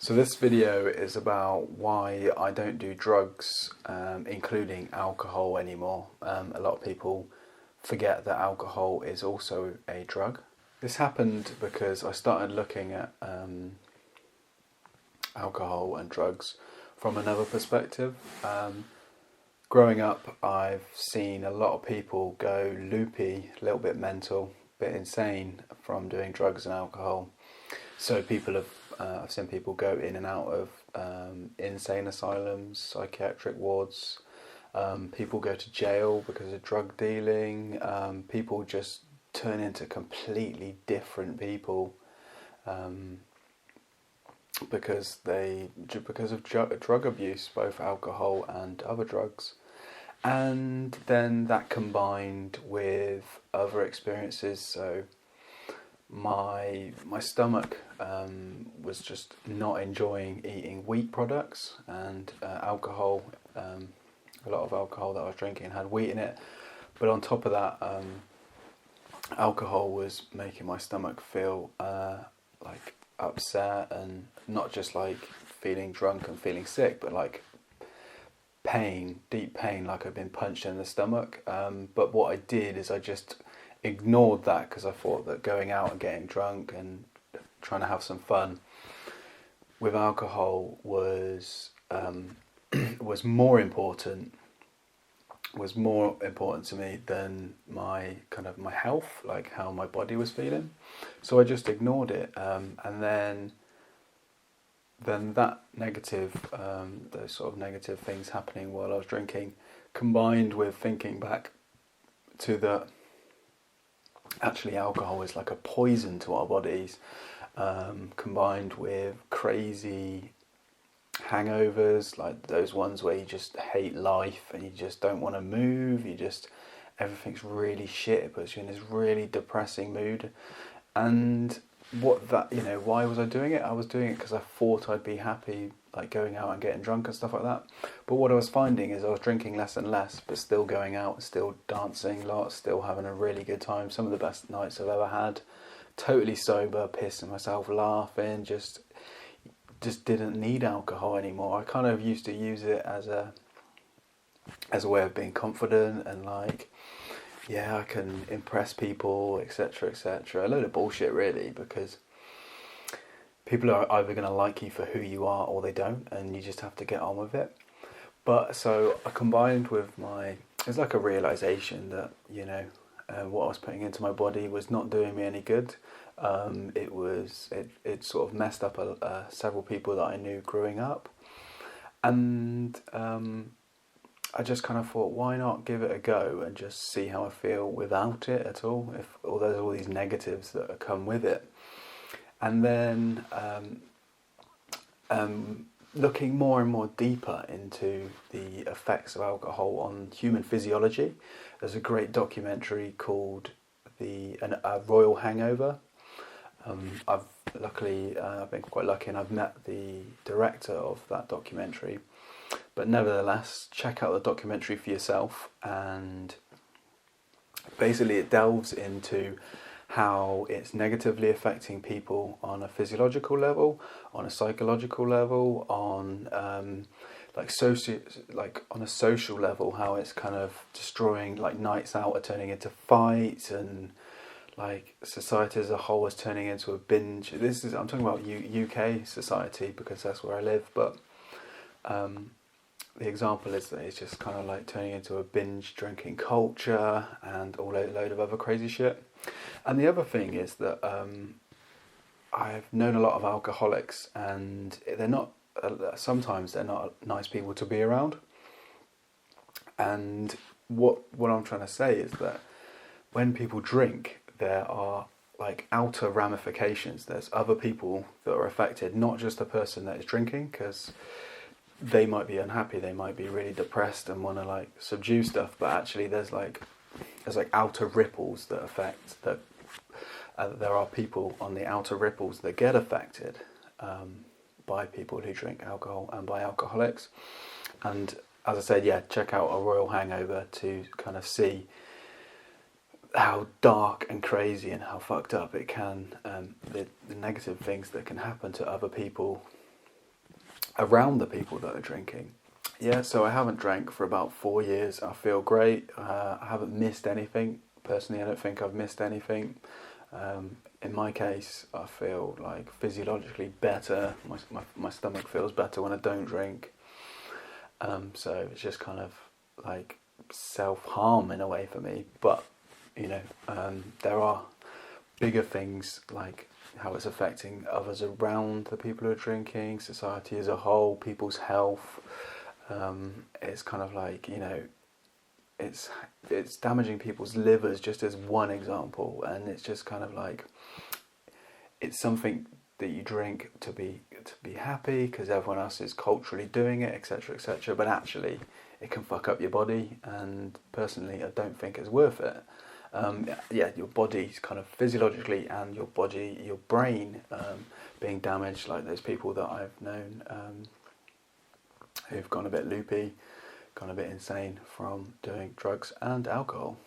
So this video is about why I don't do drugs, including alcohol anymore. A lot of people forget that alcohol is also a drug. This happened because I started looking at alcohol and drugs from another perspective. Growing up, I've seen a lot of people go loopy, a little bit mental, a bit insane from doing drugs and alcohol. So I've seen people go in and out of insane asylums, psychiatric wards. People go to jail because of drug dealing. People just turn into completely different people because of drug abuse, both alcohol and other drugs. And then that combined with other experiences. So my stomach was just not enjoying eating wheat products, and alcohol, a lot of alcohol that I was drinking had wheat in it. But on top of that, alcohol was making my stomach feel like upset, and not just like feeling drunk and feeling sick, but like pain, deep pain, like I'd been punched in the stomach. But what I did is I just ignored that because I thought that going out and getting drunk and trying to have some fun with alcohol was more important to me than my health, like how my body was feeling. So I just ignored it, and then that negative, those sort of negative things happening while I was drinking, combined with thinking back to the actually alcohol is like a poison to our bodies, combined with crazy hangovers, like those ones where you just hate life and you just don't want to move, everything's really shit, it puts you in this really depressing mood. And why was I doing it? I was doing it because I thought I'd be happy, like going out and getting drunk and stuff like that. But what I was finding is I was drinking less and less, but still going out, still dancing lots, still having a really good time. Some of the best nights I've ever had. Totally sober, pissing myself laughing, just didn't need alcohol anymore. I kind of used to use it as a way of being confident and like, yeah, I can impress people, etc., etc. A load of bullshit, really, because people are either going to like you for who you are or they don't, and you just have to get on with it. But so I combined with it's like a realization that, what I was putting into my body was not doing me any good. It sort of messed up several people that I knew growing up. And I just kind of thought, why not give it a go and just see how I feel without it at all, there's all these negatives that come with it. And then looking more and more deeper into the effects of alcohol on human physiology, there's a great documentary called A Royal Hangover. I've been quite lucky and I've met the director of that documentary. But nevertheless, check out the documentary for yourself, and basically it delves into how it's negatively affecting people on a physiological level, on a psychological level, on on a social level, how it's kind of destroying, like nights out are turning into fights, and like society as a whole is turning into a binge. I'm talking about UK society because that's where I live, but the example is that it's just kind of like turning into a binge drinking culture and a load of other crazy shit. And the other thing is that I've known a lot of alcoholics, and sometimes they're not nice people to be around. And what I'm trying to say is that when people drink, there are like outer ramifications. There's other people that are affected, not just the person that is drinking, because they might be unhappy, they might be really depressed and want to like subdue stuff, but actually there's like outer ripples that affect that. There are people on the outer ripples that get affected by people who drink alcohol and by alcoholics. And as I said, check out A Royal Hangover to kind of see how dark and crazy and how fucked up it can, the negative things that can happen to other people around the people that are drinking. Yeah, so I haven't drank for about 4 years. I feel great. I haven't missed anything. Personally, I don't think I've missed anything. In my case, I feel like physiologically better. My stomach feels better when I don't drink. So it's just kind of like self-harm in a way for me. But, there are bigger things like how it's affecting others around the people who are drinking, society as a whole, people's health. It's kind of like, it's damaging people's livers just as one example, and it's just kind of like, it's something that you drink to be happy because everyone else is culturally doing it, etc., etc. But actually, it can fuck up your body, and personally, I don't think it's worth it. Your body's kind of physiologically, and your brain being damaged, like those people that I've known who've gone a bit loopy, gone a bit insane from doing drugs and alcohol.